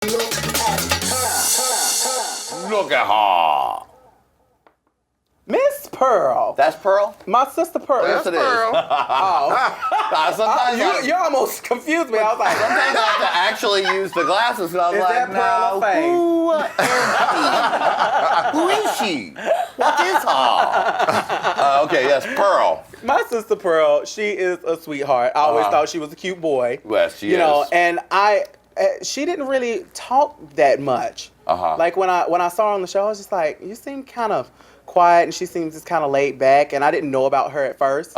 Look at her. Miss Pearl. That's Pearl? My sister Pearl. Yes, it is. Oh. Sometimes you almost confused me. I was like, sometimes I have to actually use the glasses, and I was is like, that Pearl or Faye? Who is she? What is her? Okay, yes, Pearl. My sister Pearl, she is a sweetheart. I always thought she was a cute boy. Yes, she is. You know, and she didn't really talk that much. Like when I saw her on the show, I was just like, you seem kind of quiet, and she seems just kind of laid back, and I didn't know about her at first.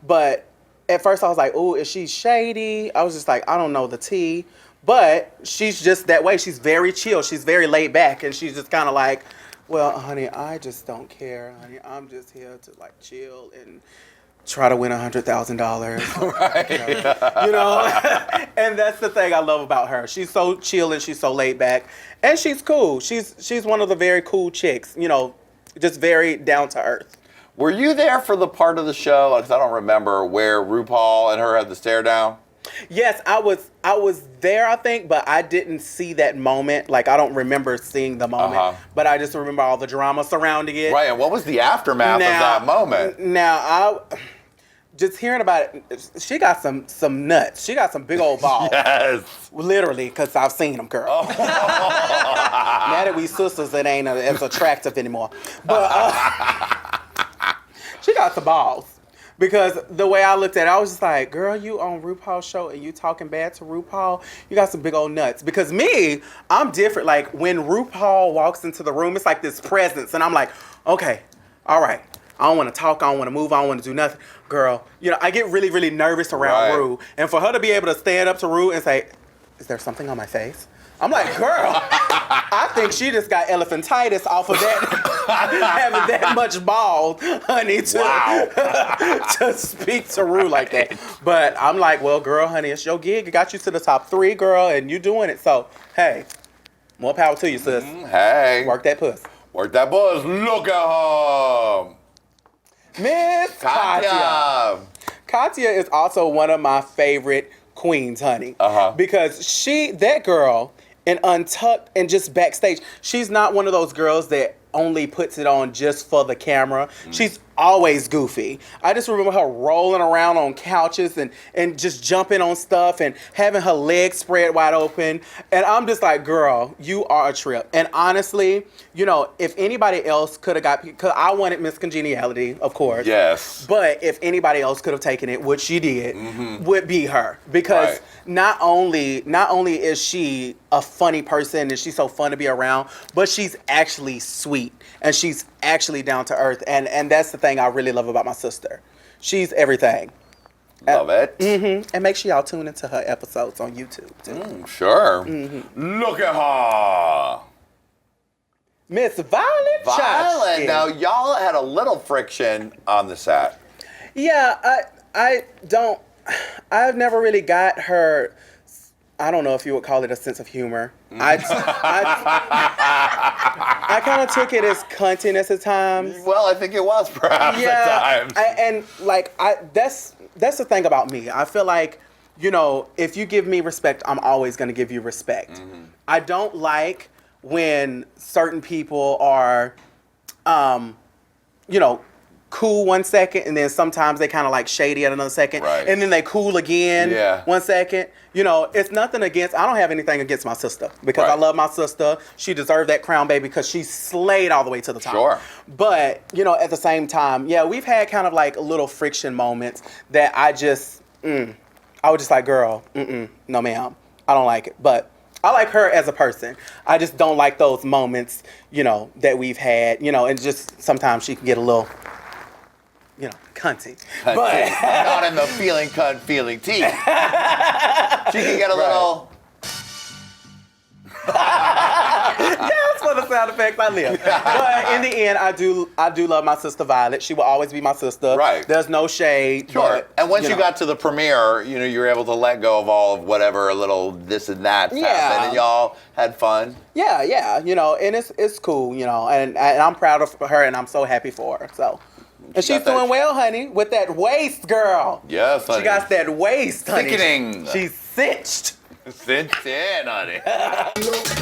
But at first I was like, oh, is she shady? I was just like, I don't know the tea. But she's just that way. She's very chill. She's very laid back, and she's just kind of like, well, honey, I just don't care, honey. I'm just here to like chill and try to win $100,000. Right. You know? And that's the thing I love about her. She's so chill and she's so laid back, and she's cool. She's one of the very cool chicks, you know, just very down to earth. Were you there for the part of the show, because I don't remember, where RuPaul and her had the stare down? Yes, I was there, I think, but I didn't see that moment. Like, I don't remember seeing the moment, but I just remember all the drama surrounding it. Right, and what was the aftermath of that moment? Now, just hearing about it, she got some nuts. She got some big old balls. Yes. Literally, because I've seen them, girl. Oh. Now that we sisters, it ain't as attractive anymore. But she got some balls. Because the way I looked at it, I was just like, girl, you on RuPaul's show and you talking bad to RuPaul, you got some big old nuts. Because me, I'm different. Like, when RuPaul walks into the room, it's like this presence. And I'm like, okay, all right. I don't want to talk. I don't want to move. I don't want to do nothing. Girl, you know, I get really, really nervous around Ru. And for her to be able to stand up to Ru and say, is there something on my face? I'm like, girl, I think she just got elephantitis off of that, having that much balls, honey, to speak to Ru like that. But I'm like, well, girl, honey, it's your gig. It got you to the top 3, girl, and you doing it. So, hey, more power to you, sis. Hey. Work that puss. Work that buzz. Look at her. Miss Katya. Katya is also one of my favorite queens, honey. Because that girl, and Untucked and just backstage, she's not one of those girls that only puts it on just for the camera. She's always goofy. I just remember her rolling around on couches and just jumping on stuff and having her legs spread wide open. And I'm just like, girl, you are a trip. And honestly, you know, if anybody else could have got, because I wanted Miss Congeniality, of course. Yes. But if anybody else could have taken it, which she did, would be her. Because not only is she a funny person and she's so fun to be around, but she's actually sweet and she's actually down to earth. And that's the thing I really love about my sister. She's everything. Love it. And make sure y'all tune into her episodes on YouTube too. Sure. Look at her. Miss Violet. Violet. Now, y'all had a little friction on the set. Yeah, I've never really got her, I don't know if you would call it a sense of humor. I kind of took it as cuntiness at times. Well, I think it was perhaps at times. That's the thing about me. I feel like, you know, if you give me respect, I'm always going to give you respect. I don't like when certain people are, you know, cool 1 second, and then sometimes they kind of like shady at another second, and then they cool again 1 second. You know, it's nothing against, I don't have anything against my sister, because I love my sister. She deserved that crown, baby, because she slayed all the way to the top. Sure. But, you know, at the same time, yeah, we've had kind of like little friction moments that I just, I was just like, girl, no ma'am, I don't like it. But I like her as a person. I just don't like those moments, you know, that we've had, you know, and just sometimes she can get a little, you know, cunty. But not in the feeling cunt feeling tea. She can get a little. Yes, for the sound effects I live. But in the end, I do love my sister Violet. She will always be my sister. Right. There's no shade. Sure. But, and once you got to the premiere, you know, you were able to let go of all of whatever little this and that happened, and y'all had fun. Yeah. You know, and it's cool, you know, and I'm proud of her, and I'm so happy for her. So. And she's doing well, honey, with that waist, girl. Yes, honey. She got that waist, honey. Sickening. She's cinched. Since 10, honey.